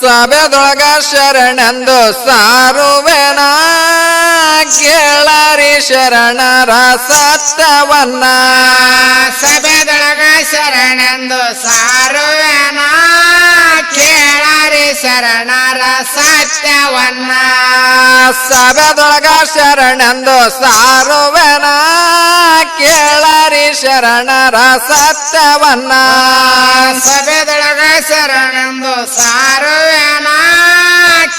ಸಭೆದೊಳಗ ಶರಣೆಂದು ಸಾರುವೆನ ಕೇಳರಿ ಶರಣರ ಸತ್ಯವನ್ನ. ಸಭೆದೊಳಗ ಶರಣೆಂದು ಸಾರುವೆನ ಕೇಳರಿ ಶರಣರ ಸತ್ಯವನ್ನ. ಸಭೆದೊಳಗ ಶರಣೆಂದು ಸಾರುವೆನ ಕೇಳರಿ ಶರಣರ ಸತ್ಯವನ್ನ. ಸಭೆದೊಳಗ ಶರಣೆಂದು ಸಾರುವೆನ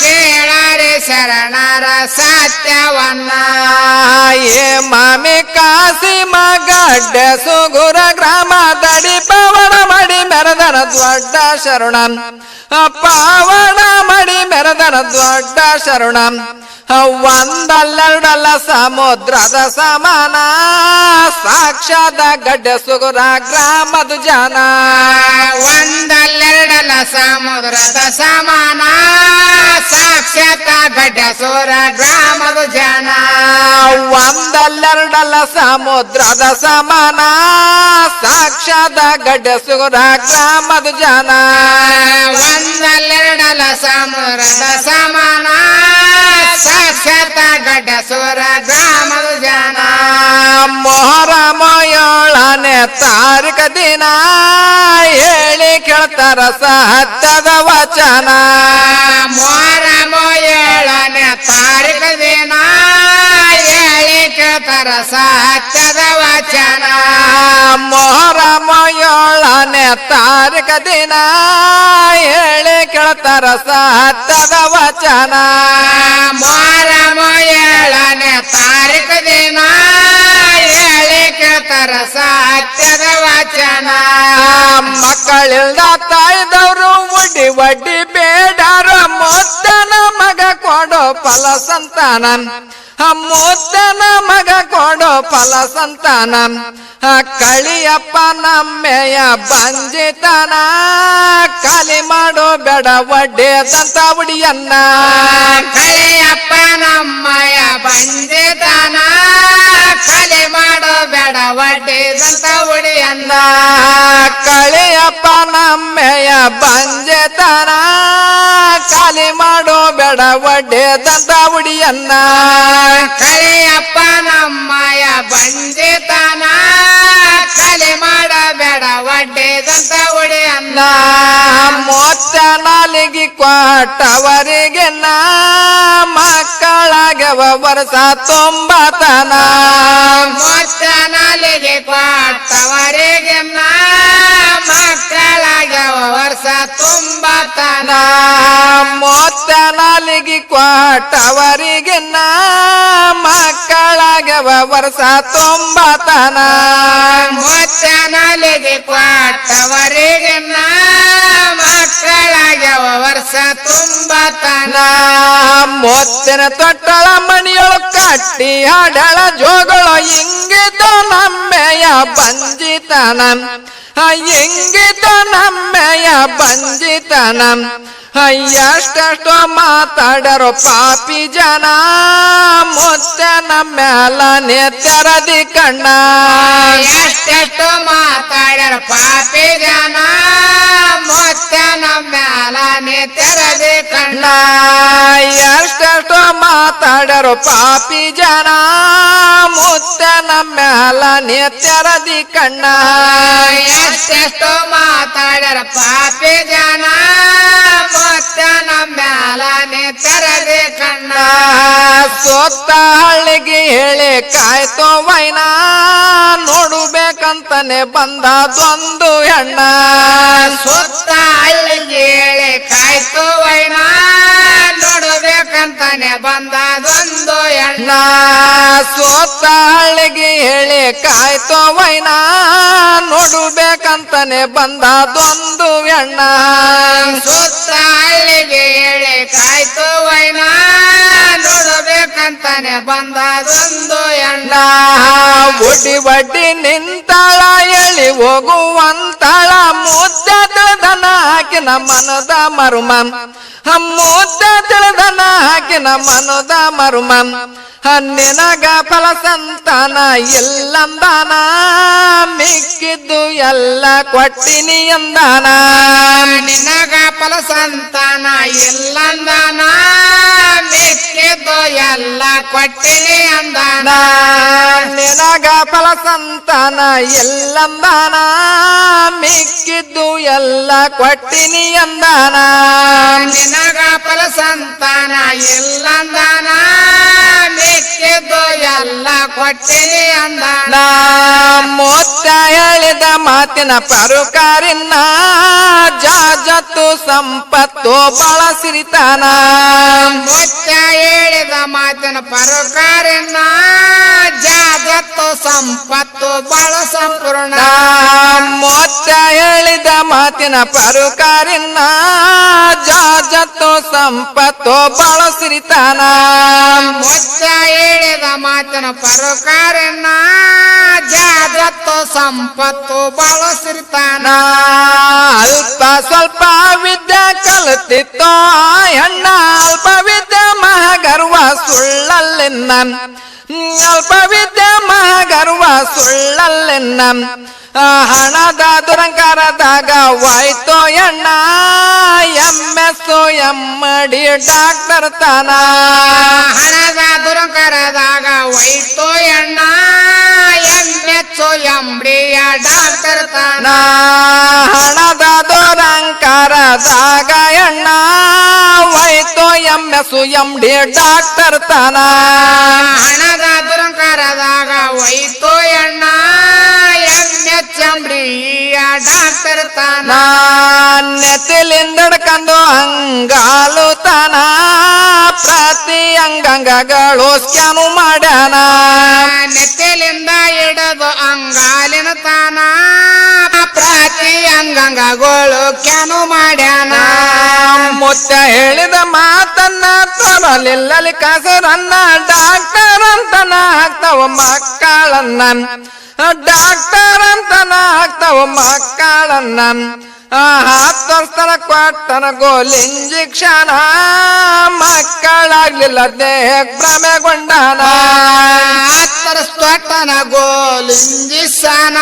ಕೇಳರಿ ಶರಣರ ಸತ್ಯವನ್ನ. ಏ ಮಾಮಿ ಕಾಸಿಮ ಗಡ್ಡೆ ಸುಗುರ ಗ್ರಾಮ ದಡಿ ಪವನ ಮಡಿ ಮೆರೆದನ ದೊಡ್ಡ ಶರಣಂ. ಪಾವನ ಮಡಿ ಮೆರೆದನ ದೊಡ್ಡ ಶರಣಂ. ಒಂದಲ್ಲೆರಡಲ್ಲ ಸಮುದ್ರದ ಸಮಾನ ಸಾಕ್ಷಾದ ಗಡ್ಡೆ ಸುಗುರ ಗ್ರಾಮದ ಜನ. ಒಂದಲ್ಲೆರಡಲ್ಲ ಸಮುದ್ರದ ಸಮಾನ ಸಾಕ್ಷಾತ್ ಗಡ್ಡೆ ಸುಗುರ ಗ್ರಾಮದ ಜನ. ಒಂದಲ್ಲೆರಡಲ್ಲ ಸಮುದ್ರದ ಸಮಾನ ಸಾಕ್ಷಾದ ಗಡ್ಡೆ ಸುಗುರ ಗ್ರಾಮದ ಜನ. ಒಂದಲ್ಲೆರಡಲ್ಲ ಸಮುದ್ರದ ಸಮಾನ ಸಾಕ್ಷಾತ್ ಗಡ್ಡೆ ಸುಗುರ ಗ್ರಾಮದ ಜನ. ಮೊಹರಮ 7ನೇ ತಾರೀಖ ದಿನ ಹೇಳಿ ಕೇಳ್ತಾರ ಸತ್ಯದ ವಚನ. ಮೊಹರಮ 7ನೇ ತಾರೀಖ ದಿನ ಹೇಳಿ ಕೇಳ್ತಾರ ಸತ್ಯದ ವಚನ. ಮೊಹರಮ 7ನೇ ತಾರೀಖ ದಿನ ಹೇಳಿ ಕೇಳ್ತಾರ ಸತ್ಯದ ವಚನ. ಮೊಹರಮ 7ನೇ ತಾರೀಖ ದಿನ ಹೇಳಿ ಕೇಳ್ತಾರ ಸತ್ಯದ ವಚನ. ಮಕ್ಕಳಿಲ್ದ ತಾಯ್ದವ್ರು ಒಡ್ಡಿ ಒಡ್ಡಿ ಬೇಡಾರ ಮುದ್ದನ ಮಗ ಕೊಡೋ ಫಲ ಸಂತಾನ. ಮುದ್ದನ ಮಗ ಕೊಡೋ ಫಲ ಸಂತಾನ. ಕಳಿಯಪ್ಪ ನಮ್ಮೆಯ ಬಂಜಿತನ ಖಾಲಿ ಮಾಡೋ ಬೇಡ ಒಡ್ಡೆದಂತ ಉಡಿಯನ್ನ. ಕಳಿಯಪ್ಪ ನಮ್ಮಯ ಬಂಜಿತನ ಖಾಲಿ ಮಾಡೋ ಬೇಡ ಒಡ್ಡೆದಂತ ಉಡಿಯನ್ನ. ಕಳಿಯಪ್ಪ ನಮ್ಮೆಯ ಬಂಜೆತನ ಖಾಲಿ ಮಾಡೋ ಬೇಡ ಒಡ್ಡೆದಂತ ಉಡಿಯನ್ನ. ಕಳಿಯಪ್ಪ ನಮ್ಮಯ ಬಂಜಿತನ ಖಾಲಿ ಮಾಡಬೇಡ ಒಡ್ಡೆದಂತ ಉಡಿಯನ್ನ. ಮೊತ್ತ ನಾಲಿಗೆ ಕೊಟ್ಟವರಿಗೆ ಮಕ್ಕಳಾಗವ ವರ್ಷ ತೊಂಬತನ. ಮೊತ್ತ ನಾಲಿಗೆ ಕೊಟ್ಟವರಿಗೆ ಮಕ್ಕಳಾಗವ ವರ್ಷ ತುಂಬತನ. ಮೊತ್ತ ನಾಲಿಗೆ ಕೊಟ್ಟವರಿಗೆ ಮಕ್ಕಳಾಗವ ವರ್ಷ ತೊಂಬತನ. ಮೊತ್ತ ನಾಲಿಗೆ ಕೊಟ್ಟವರಿಗೆ ಮಕ್ಕಳಾಗವ ವರ್ಷ ತುಂಬತನ. ಮೊತ್ತಿನ ತೊಟ್ಟಳ ಮಣಿಯೊಳು ಕಟ್ಟಿ ಹಾಡಳ ಜೋಗಳು ಹಿಂಗಿದ್ದು ನಮ್ಮೆಯ ಬಂಜಿತನ. ಹಿಂಗಿದ್ದು ನಮ್ಮೆಯ ಬಂಜಿತನ. ಎಷ್ಟೆಷ್ಟೋ ಮಾತಾಡರೋ ಪಾಪಿ ಜನ ಮುತ್ತನ ಮ್ಯಾಲನೆ ತೆರದಿ ಕಣ್ಣ. ಎಷ್ಟೆಷ್ಟು ಮಾತಾಡ್ಯಾರ ಪಾಪಿ ಜನ ಮುತ್ತನ ಮ್ಯಾಲನೆ ತೆರದಿ ಕಣ್ಣ. ಎಷ್ಟೆಷ್ಟೋ ಮಾತಾಡರೋ ಪಾಪಿ ಜನ ಮುತ್ತನ ಮ್ಯಾಲನೆ ತೆರದಿ ಕಣ್ಣ. ಎಷ್ಟೆಷ್ಟು ಮಾತಾಡ್ಯಾರ ಪಾಪಿ ಜನ ಮುತ್ತನ ಮ್ಯಾಲನೆ ತೆರದಿ ಕಣ್ಣ. ಸೋತ್ತ ಹಳ್ಳಿಗೆ ಹೇಳಿ ಕಾಯ್ತೋ ವೈನ ನೋಡಬೇಕಂತಾನೆ ಬಂದದೊಂದು ಹೆಣ್ಣ. ಸುತ್ತ ಹಳ್ಳಿಗೆ ಹೇಳಿ ಕಾಯ್ತು ವೈನ ನೋಡಬೇಕಂತಾನೆ ಬಂದದೊಂದು ಹೆಣ್ಣ. ಸೋತ್ತ ಹಳ್ಳಿಗೆ ಹೇಳಿ ಕಾಯ್ತೋ ವೈನ ನೋಡಬೇಕಂತಾನೆ ಬಂದದೊಂದು ಹೆಣ್ಣ. ಸುತ್ತ ಹಳ್ಳಿಗೆ ಹೇಳಿ ಕಾಯ್ತು ವೈನ ನೋಡಬೇಕಂತಾನೆ ಬಂದದೊಂದು ಹೆಣ್ಣ. ಒಡ್ಡಿ ಒಡ್ಡಿ ನಿಂತಾಳ ಎಳಿ ಹೋಗುವಂತಾಳ ಮುದ್ದ ತಿಳಿದನ ಹಾಕಿನ ಮನದ ಮರುಮ. ಮುದ್ದ ತಿಳಿದನ ಹಾಕಿನ ಮನದ ಮರುಮ. ನಿನಗ ಫಲ ಸಂತಾನ ಇಲ್ಲಂದಾನ ಮಿಕ್ಕಿದ್ದು ಎಲ್ಲ ಕೊಟ್ಟಿನಿ ಎಂದಾನ. ನಿನಗ ಇಲ್ಲಂದಾನ ಮಿಕ್ಕಿದ್ದು ಎಲ್ಲ ಕೊಟ್ಟಿನಿ ಅಂದಾನ ನಿನಗ ಫಲ ಸಂತಾನ ಎಲ್ಲಂದಾನ ಮಿಕ್ಕಿದ್ದು ಎಲ್ಲ ಕೊಟ್ಟಿನಿ ಅಂದಾನ ನಿನಗ ಫಲ ಸಂತಾನ ಇಲ್ಲಂದಾನ ಮಿಕ್ಕಿದ್ದು ಎಲ್ಲ ಕೊಟ್ಟಿನಿ ಅಂದಾನ ಮುತ್ತ ಹೇಳಿದ ಮಾತಿನ ಪರುಕಾರಿನ ಜಾಜತ್ತು ಸಂಪತ್ತು ಬಳಸಿರಿತಾನ ಮುತ್ತ ಹೇಳಿದ ಮಾತಿನ ಪರಕಾರನ್ನ ಜಾಗತ್ತು ಸಂಪತ್ತು ಬಹಳ ಸಂಪೂರ್ಣ ಮುತ್ತ ಹೇಳಿದ ಮಾತಿನ ಪರುಕಾರಿನ ಜಾಜತ್ತು ಸಂಪತ್ತು ಬಳಸಿರಿತಾನ ಮುತ್ತ ಹೇಳಿದ ಮಾತಿನ ಪರಕಾರನ್ನ ಜಾಗತ್ತು ಸಂಪತ್ತು ಬಳಸಿರ್ತಾನ ಅಲ್ಪ ಸ್ವಲ್ಪ ವಿದ್ಯೆ ಕಲಿತಿತ್ತೋ ಹೆಣ್ಣ ಅಲ್ಪ ವಿದ್ಯೆ ಮಹಾಗರ್ವ ಸುಳ್ಳಲ್ಲಿನ್ನ ಅಲ್ಪ ವಿದ್ಯೆ ಮಹಾಗರ್ವ ಸುಳ್ಳಲ್ಲಿನ್ನ ಹಣದ ದುರಂಕಾರದಾಗ ವಾಯ್ತೋ ಎಣ್ಣ MS MD ಡಾಕ್ಟರ್ ತಾನ ಹಣದ ದುರಂಕಾರದಾಗ ವೈತೋ ಎಣ್ಣ MD ಡಾಕ್ಟರ್ ತಾನ ಹಣದ ದುರಂಕಾರದಾಗ ಎಣ್ಣ ವಾಯ್ತೋ MS MD ಡಾಕ್ಟರ್ ತಾನ ಹಣದ ದುರಂಕಾರದಾಗ ವೈತೋ ಎಣ್ಣ MD ಡಾಕ್ಟರ್ ತಾನ ನೆತ್ತಿಲಿಂದಡ್ಕಂದು ಅಂಗಾಲು ತಾನ ಪ್ರತಿ ಅಂಗಾಂಗಗಳು ಸ್ಕ್ಯಾನು ಮಾಡ್ಯಾನ ನೆತ್ತಲಿಂದ ಹಿಡದು ಅಂಗಾಲಿನ ತಾನ ಪ್ರತಿ ಅಂಗಾಂಗಗಳು ಕ್ಯಾನು ಮಾಡ್ಯಾನ ಮುತ್ತ ಹೇಳಿದ ಮಾತನ್ನ ತರಲಿಲ್ಲಲಿ ಕಸರನ್ನ ಡಾಕ್ಟರ್ ಅಂತನ ಹಾಕ್ತಾವ ಮಕ್ಕಳನ್ನ ಡಾಕ್ಟರ್ ಅಂತನ ಹಾಕ್ತಾವ ಮಕ್ಕಳನ್ನ 10 ವರ್ಷದ ಕೊಟ್ಟನ ಗೋಲ್ ಇಂಜೆಕ್ಷನ್ ಮಕ್ಕಳಾಗ್ಲಿಲ್ಲ ದೇಹಕ್ಕೆ ಭ್ರಮೆಗೊಂಡಾನ 10 ವರ್ಷ ತೊಟ್ಟನ ಗೋಲ್ ಇಂಜೆಕ್ಷನ್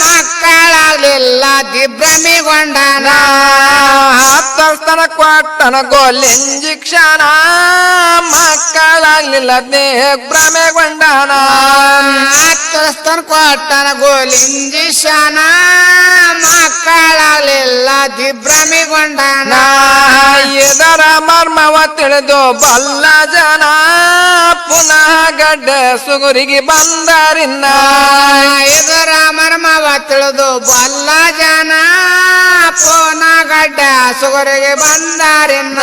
ಮಕ್ಕಳಾಗ್ಲಿಲ್ಲ ದಿಭ್ರಮೆಗೊಂಡಾನ 10 ವರ್ಷದ ಕೊಟ್ಟನ ಗೋಲ್ ಇಂಜೆಕ್ಷನ್ ಮಕ್ಕಳಾಗ್ಲಿಲ್ಲ ದೇಹಕ್ಕೆ ಭ್ರಮೆಗೊಂಡಾನ 10 ವರ್ಷ ಕೊಟ್ಟನ ಗೋಲ್ ಇಂಜೆಕ್ಷನ್ ಮಕ್ಕಳಾಗ್ಲಿಲ್ಲ ದಿಭ್ರಮೆಗೊಂಡಾನ ಇದರ ಮರ್ಮವ ತಿಳಿದು ಬಲ್ಲ ಜನ ಪುನಃ ಗಡ್ಡೆ ಸುಗುರಿಗೆ ಬಂದರಿನ್ನ ಇದರ ಮರ್ಮವ ತಿಳಿದು ಬಲ್ಲ ಜನ ಪೋನಗಡ್ಡ ಸುಗರಿಗೆ ಬಂದಾರಿನ್ನ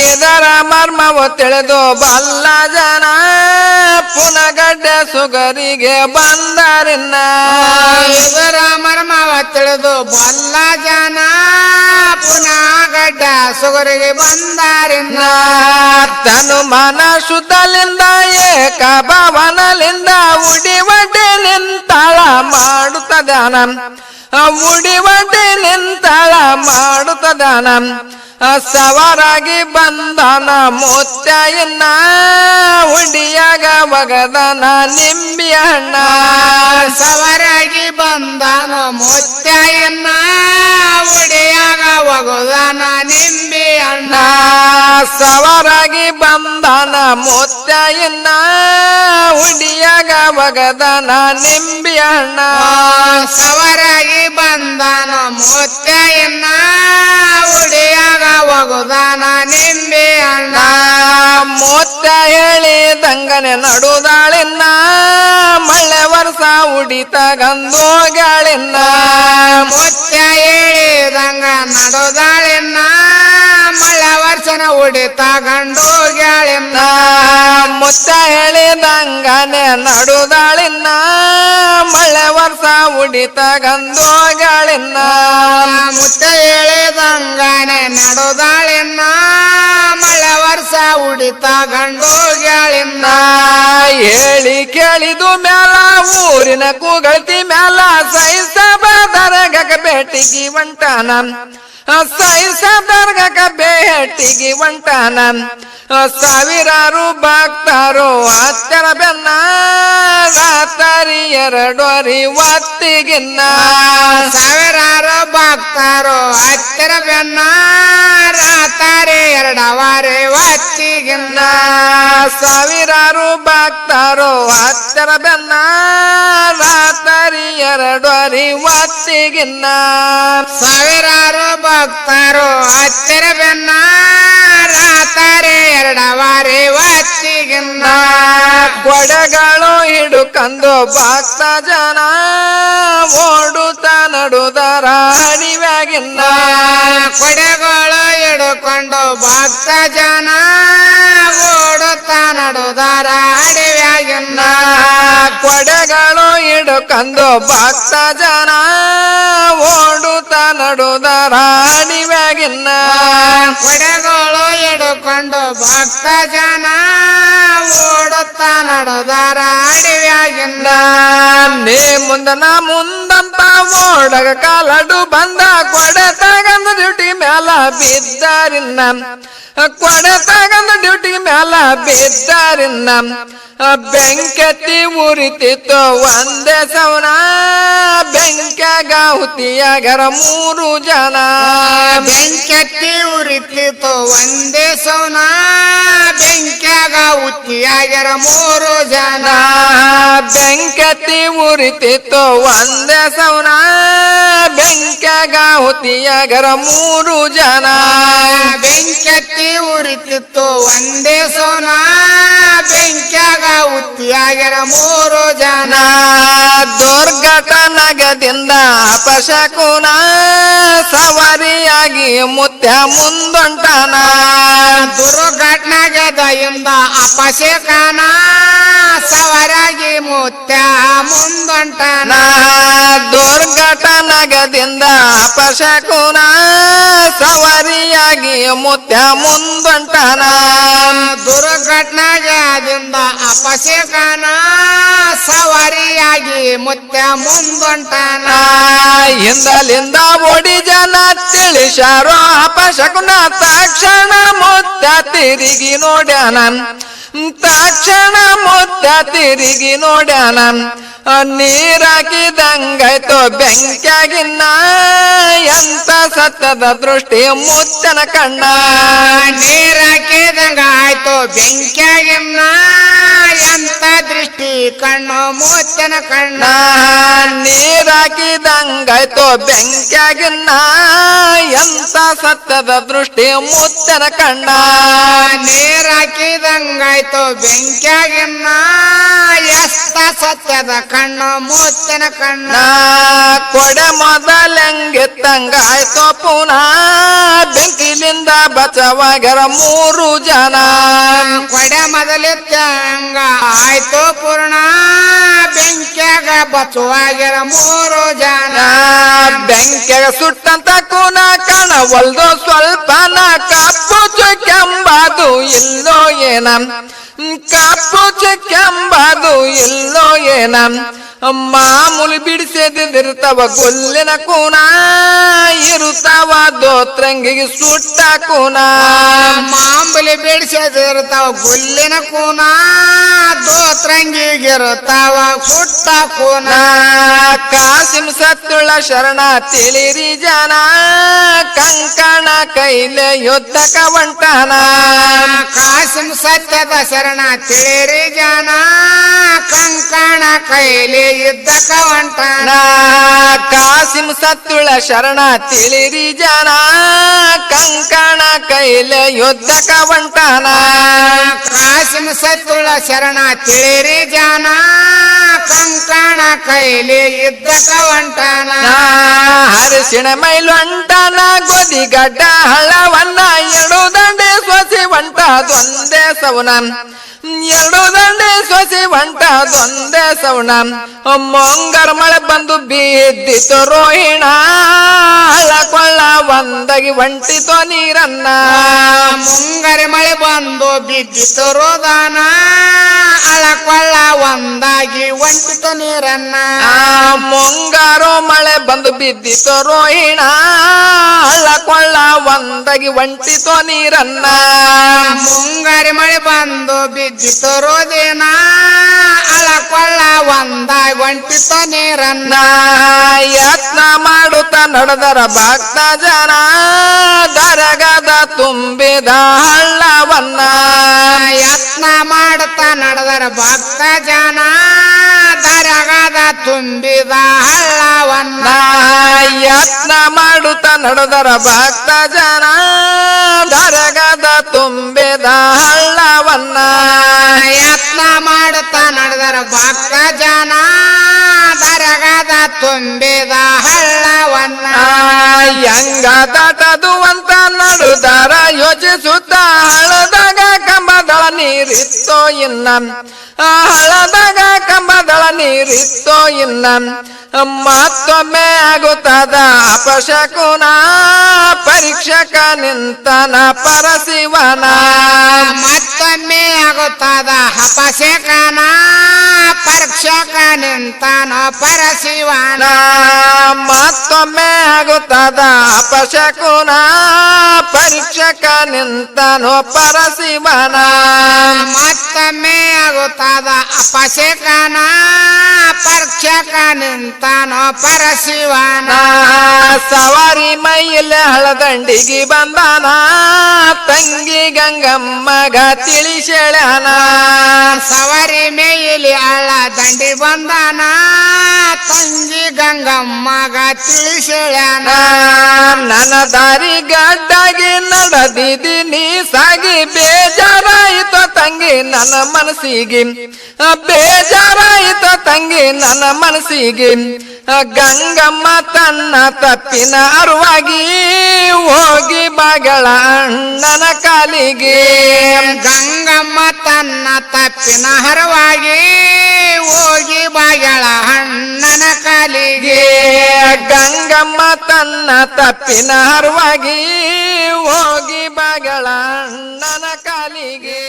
ಇದರ ಮರ್ಮವ ತಿಳಿದು ಬಲ್ಲ ಜನ ಪುನಃ ಗಡ್ಡೆ ಸುಗರಿಗೆ ಬಂದರಿನ್ನ ಇದರ ಮರ್ಮವ ತಿಳಿದು ಬಲ್ಲ ಜನ ಪುನಃ ಗಡ್ಡ ಸುಗರಿಗೆ ಬಂದಾರಿನ್ನ ತನು ಮನ ಶುದ್ಧಲಿಂದ ಏಕ ಭವನಲಿಂದ ಉಡಿವಡ್ಡೆ ನಿಂತಾಳ ಮಾಡುತ್ತದಾನ ಉಡಿವಡ್ಡೆ ನಿಂತಾಳ ಮಾಡುತ್ತದಾನ ಸವರಾಗಿ ಬಂದನ ಮುತ್ತಯ್ಯನ ಉಡಿಯಾಗ ಒಗದನ ನಿಂಬಿ ಹಣ್ಣ ಸವರಾಗಿ ಬಂದನ ಮುತ್ತಯ್ಯನ ಉಡಿಯಾಗ ಒಗದನ ನಿಂಬಿ ಹಣ್ಣ ಸವರಾಗಿ ಬಂದನ ಮುತ್ತಯ್ಯನ ಉಡಿಯಾಗ ಒಗದನ ನಿಂಬಿ ಹಣ್ಣ ಸವರಾಗಿ ಬಂದನ ಮುತ್ತಯ್ಯನ ಉಡಿಯಾಗ ಒಗದನ ನಿಂಬೆ ಹಣ್ಣ ಮುತ್ತ ಹೇಳಿದಂಗನೆ ನಡುದಾಳಿನ್ನ ಮಳೆ ವರ್ಷ ಉಡಿತಗಂದೋಗಾಳಿನ್ನ ಮುತ್ತ ಹೇಳಿದಂಗ ನಡುದಾಳಿನ್ನ ಮಳೆ ವರ್ಷನ ಉಡಿತ ಗಂಡೋಗ್ಯಾಳಿನ್ನ ಮುತ್ತ ಹೇಳಿದಂಗನೆ ನಡುದಾಳಿನ್ನ ಮಳೆ ವರ್ಷ ಉಡಿತಗಂದೋಗಾಳಿನ್ನ ಮುತ್ತ ಹೇಳಿದಂಗನೆ ನಡುದಾಳಿನ್ನ ಮಳೆ ವರ್ಷ ಉಡಿತ ಗಂಡೋಗ್ಯಾಳಿನ್ನ ಹೇಳಿ ಕೇಳಿದು ಮ್ಯಾಲ ಊರಿನ ಕೂಗಳ್ತಿ ಮ್ಯಾಲ ಸೈಸಬ ದರಗಕ ಭೇಟಿಗೆ ಹೊಂಟಾನ ಸೈಸ ದರ್ಗಕ ಭೇಟಿಗೆ ಹೊಂಟಾನ ಸಾವಿರಾರು ಭಕ್ತರು ಹತ್ತರ ಬೆನ್ನ ರಾತ್ರಿ 2 ಒತ್ತಿಗಿನ್ನ ಸಾವಿರಾರು ಭಕ್ತರು ಹತ್ತಿರ ಬೆನ್ನ ರಾತಾರೆ ಎರಡವಾರೆ ಹೊತ್ತಿಗಿನ್ನ ಸಾವಿರಾರು ಭಕ್ತರು ಹತ್ತರ ಬೆನ್ನ ರಾತರಿ ಎರಡರಿ ಹೊತ್ತಿಗಿನ್ನ ಸಾವಿರಾರು ಭಕ್ತರು ಹತ್ತಿರ ಬೆನ್ನ ರಾತಾರೆ ಎರಡವಾರೆ ಹೊತ್ತಿಗಿನ್ನ ಕೊಡೆಗಳು ಹಿಡುಕಂದು ಭಕ್ತ ಜನ ಓಡುತ್ತ ನಡುದರ ಅಡಿವ್ಯಾಗಿನ್ನ ಕೊಡೆಗಳು ಹಿಡುಕೊಂಡು ಭಕ್ತ ಜನ ಓಡುತ್ತಾ ನಡುದಾರ ಅಡವ್ಯಾಗಿನ್ನ ಕೊಡೆಗಳು ಹಿಡುಕಂದು ಭಕ್ತ ಜನ ಓಡುತ್ತ ನಡುದರ ಅಡಿವ್ಯಾಗಿನ್ನ ಕೊಡೆಗಳು ಹಿಡುಕೊಂಡು ಭಕ್ತ ಜನ ಓಡುತ್ತಾ ನಡುದಾರ ಅಡವ್ಯಾಗಿನ್ನ ನೀ ಮುಂದನ ಮುಂದಂತ ಓಡಗ ಕಾಲಡು ಬಂದ ಕೊಡೆ ತಗಂದ ಡ್ಯೂಟಿ ಮ್ಯಾಲ ಬಿದ್ದಾರಿನ್ನ ಕೊಡೆ ತಗಂದ ಡ್ಯೂಟಿ ಮ್ಯಾಲ ಬಿದ್ದಾರಿನ್ನ ಬೆಂಕತಿ ಉರಿತಿತ್ತು ಒಂದೇ ಸವನ ಬೆಂಕ್ಯಾಗ ಹುತಿಯಾಗರ ಮೂರು ಜನ ಬೆಂಕಿ ಉರಿತಿತ್ತು ಒಂದೇ ಸೌನ ಬೆಂಕ್ಯಾಗ ಹುಟ್ಟಿಯಾಗ್ಯಾರ ಮೂರು ಜನ ಬೆಂಕತಿ ಉರಿತಿತ್ತು ಒಂದೇ ಸವನ ಬೆಂಕ್ಯಾಗ ಹುತಿಯಾಗರ ಮೂರು ಜನ ಬೆಂಕಿ ಉರಿತಿತ್ತು ಒಂದೇ ಸೌನ ಬೆಂಕ್ಯಾಗ ಹುಟ್ಟಿಯಾಗ್ಯಾರ ಮೂರು ಜನ ದುರ್ಘಟನಗದಿಂದ ಅಪಶಕುನ ಸವಾರಿಯಾಗಿ ಮುತ್ಯ ಮುಂದೊಂಟನ ದುರ್ಘಟನೆಗದಿಂದ ಅಪಶಕನ ಸವರಾಗಿ ಮುತ್ಯ ಮುಂದೊಂಟನ ದುರ್ಘಟನಗದಿಂದ ಅಪಶಕುನ ಸವಾರಿಯಾಗಿ ಮುತ್ಯ ಮುಂದೊಂಟನ ದುರ್ಘಟನೆಗದಿಂದ ಅಪಶಕನ ಸವಾರಿಯಾಗಿ ಮುತ್ಯ ಮುಂದೊಂಟನ ಹಿಂದಲಿಂದ ಓಡಿ ಜನ ತಿಳಿಸಾರೋ ಅಪಶಕುನ ತಕ್ಷಣ ಮುತ್ಯ ತಿರುಗಿ ನೋಡ್ಯಾನ ತಕ್ಷಣ ಮುತ್ಯ ತಿರುಗಿ ನೋಡ್ಯಾನ ನೀರಾಕಿದಂಗಾಯ್ತು ಬೆಂಕ್ಯಾಗಿನ್ನ ಎಂತ ಸತ್ಯದ ದೃಷ್ಟಿ ಮುತ್ತನ ಕಣ್ಣ ನೀರಾಕಿದಂಗ ಆಯ್ತು ಬೆಂಕ್ಯಾಗಿನ್ನ ಎಂತ ದೃಷ್ಟಿ ಕಣ್ಣು ಮುತ್ತನ ಕಣ್ಣ ನೀರಾಕಿದಂಗಾಯ್ತು ಬೆಂಕ್ಯಾಗಿನ್ನ ಎಂತ ಸತ್ಯದ ದೃಷ್ಟಿ ಮುತ್ತನ ಕಣ್ಣ ನೀರಾಕಿದಂಗಾಯ್ತು ಬೆಂಕ್ಯಾಗಿನ್ನ ಎಷ್ಟ ಸತ್ಯದ ಕಣ್ಣು ಮುತ್ತನ ಕಣ್ಣ ಕೊಡೆ ಮೊದಲೆಂಗಿತ್ತಂಗಾಯ್ತು ಪುನಃ ಬೆಂಕಿಲಿಂದ ಬಚವಾಗರ ಮೂರು ಜನ ಕೊಡೆ ಮೊದಲಿದ್ದಂಗ ಆಯ್ತು ಪೂರ್ಣ ಬೆಂಕ್ಯಾಗ ಬಚ್ಚುವಾಗಿರ ಮೂರು ಜನ ಬೆಂಕಿಯಾಗ ಸುಟ್ಟಂತ ಕೂನ ಕಾಣವಲ್ದು ಸ್ವಲ್ಪನ ಕಪ್ಪು ಚುಕ್ಕೆಂಬದು ಇಲ್ಲೋ ಏನ ಕಪ್ಪು ಚುಕ್ಕೆಂಬದು ಇಲ್ಲೋ ಏನ ಮಾಮೂಲಿ ಬಿಡಿಸದಿರ್ತಾವ ಗೊಲ್ಲಿನ ಕೂನ ಇರುತ್ತಾವ ದೋತ್ರಂಗಿಗೆ ಸುಟ್ಟ ಕೂನ ಮಾಂಬಲಿ ಬಿಡಿಸದಿರ್ತಾವ ಗುಲ್ಲಿನ ಕೂನ ದೋತ್ರಂಗಿಗಿರುತ್ತಾವ ಸುಟ್ಟ ಕೂನ ಕಾಸಿಂ ಸತ್ತುಳ ಶರಣ ತಿಳಿರಿ ಜನ ಕಂಕಣ ಕೈಲೆ ಯುದ್ಧಕ ಹೊಂಟಾನ ಕಾಸಿಂ ಸತ್ಯದ ಶರಣ ತಿಳಿರಿ ಜನ ಕಂಕಣ ಕೈಲಿ ಯುದ್ಧಕ ಹೊಂಟಾನ ಕಾಸಿಂ ಸತ್ತುಳ ಶರಣ ತಿಳಿರಿ ಜನ ಕಂಕಣ ಕೈಲೆ ಯುದ್ಧಕ ಹೊಂಟಾನ ಕಾಸಿಂ ಸತ್ತುಳ ಶರಣ ತಿಳಿರಿ ಜನ ಕಂಕಣ ಕೈಲಿ ಯುದ್ಧಕ ಹೊಂಟಾನ ಹರಿಸಿಣ ಮೈಲೊಂಟನ ಗೋದಿಗಡ್ಡ ಹಳ್ಳವನ್ನ ಎರಡು ದಂಡೆ ಸೊಸಿ ಹೊಂಟದೊಂದೇ ಸವನ ಎರಡು ದಂಡೆ ಸೊಸಿ ಹೊಂಟದೊಂದೇ ಸವನ ಮೊಂಗರ ಮಳೆ ಬಂದು ಬಿದ್ದಿತು ರೋಹಿಣ ಹಳ್ಳಕೊಳ್ಳ ಒಂದಾಗಿ ಹೊಂಟಿತು ನೀರನ್ನ ಮುಂಗರೆ ಮಳೆ ಬಂದು ಬಿದ್ದಿತು ರೋದಾನ ಅಳಕೊಳ್ಳ ಒಂದಾಗಿ ಒಂಟಿತು ನೀರನ್ನ ಮುಂಗಾರು ಮಳೆ ಬಂದು ಬಿದ್ದಿತು ರೋಹಿಣ ಹಳ್ಳಕೊಳ್ಳ ಒಂದಾಗಿ ಹೊಂಟಿತು ನೀರನ್ನ ಮುಂಗಾರಿ ಮಳೆ ಬಂದು ಬಿದ್ದಿತು ರೋದಿನ ಅಳಕೊಳ್ಳ ಒಂದಾಗಿ ಒಂಟಿತು ನೀರನ್ನ ಯತ್ನ ಮಾಡುತ್ತ ನಡೆದರ ಭಕ್ತ ಜನ ದರಗದ ತುಂಬಿದ ಹಳ್ಳವನ್ನ ಯತ್ನ ಮಾಡುತ್ತಾ ನಡೆದರ ಭಕ್ತ ಜನ ದರಗದ ತುಂಬಿದ ಹಳ್ಳವನ್ನ ಯತ್ನ ಮಾಡುತ್ತ ನಡೆದರ ಭಕ್ತ ಜನ ದರಗದ ತುಂಬಿದ ಹಳ್ಳವನ್ನ ಯತ್ನ ಮಾಡುತ್ತಾ ನಡೆದರ ಭಕ್ತ ಜನ ದರಗದ ತುಂಬಿದ ಹಳ್ಳವನ್ನ ಹೆಂಗ ದಾಟದು ಅಂತ ನಡುದಾರ ಯೋಚಿಸುತ್ತ ಹಳದಾಗ ಕಂಬದಳ ನೀರಿತ್ತೋ ಇನ್ನ ಹಳದಾಗ ಕಂಬದಳ ನೀರಿತ್ತೋ ಇನ್ನ ಮತ್ತೊಮ್ಮೆ ಆಗುತ್ತದ ಅಪಶಕುನ ಪರೀಕ್ಷಕ ನಿಂತನ ಪರಶಿವನ ಮತ್ತೊಮ್ಮೆ ಆಗುತ್ತದ ಅಪಶಕನ ಪರೀಕ್ಷಕ ನಿಂತನ ಪರಶಿವನ ಮತ್ತೊಮ್ಮೆ ಆಗುತ್ತದ ಅಪಶಕುನ ಪರೀಕ್ಷಕ ನಿಂತನೋ ಪರಶಿವನ ಮತ್ತೊಮ್ಮೆ ಆಗುತ್ತದ ಅಪಶಕನ ಪರೀಕ್ಷಕ ನಿಂತನೋ ಪರಶಿವನ ಸವಾರಿ ಮೈಯಲ್ಲಿ ಹಳದಂಡಿಗೆ ಬಂದಾನ ತಂಗಿ ಗಂಗಮ್ಮಗ ತಿಳಿಸೇಳನ ಸವಾರಿ ಮೇಲಿ ಹಳ್ಳ ದಂಡಿ ಬಂದಾನ ತಂಗಿ ಗಂಗಮ್ಮಗ ತಿಳಿಸೇಳನ ನನ್ನ ದಾರಿ ಗಡ್ಡಾಗಿ ನಡೆದಿದ್ದೀನಿ ಸಾಗಿ ಬೇಜಾರಾಯಿತು ತಂಗಿ ನನ್ನ ಮನಸ್ಸಿಗೆ ಬೇಜಾರಾಯಿತು ತಂಗಿ ನನ್ನ ಮನಸ್ಸಿಗೆ ಗಂಗಮ್ಮ ತನ್ನ ತಪ್ಪಿನ ಅರುವಾಗಿ ಹೋಗಿ ಬಾಗಳ ಅಣ್ಣನ ಕಾಲಿಗೆ ಗಂಗಮ್ಮ ತನ್ನ ತಪ್ಪಿನ ಹರವಾಗಿ ಹೋಗಿ ಬಾಗಳ ಅಣ್ಣನ ಕಾಲಿಗೆ ಗಂಗಮ್ಮ ತನ್ನ ತಪ್ಪಿನ ಹರವಾಗಿ ಹೋಗಿ ಬಾಗಳ ಅಣ್ಣನ ಕಾಲಿಗೆ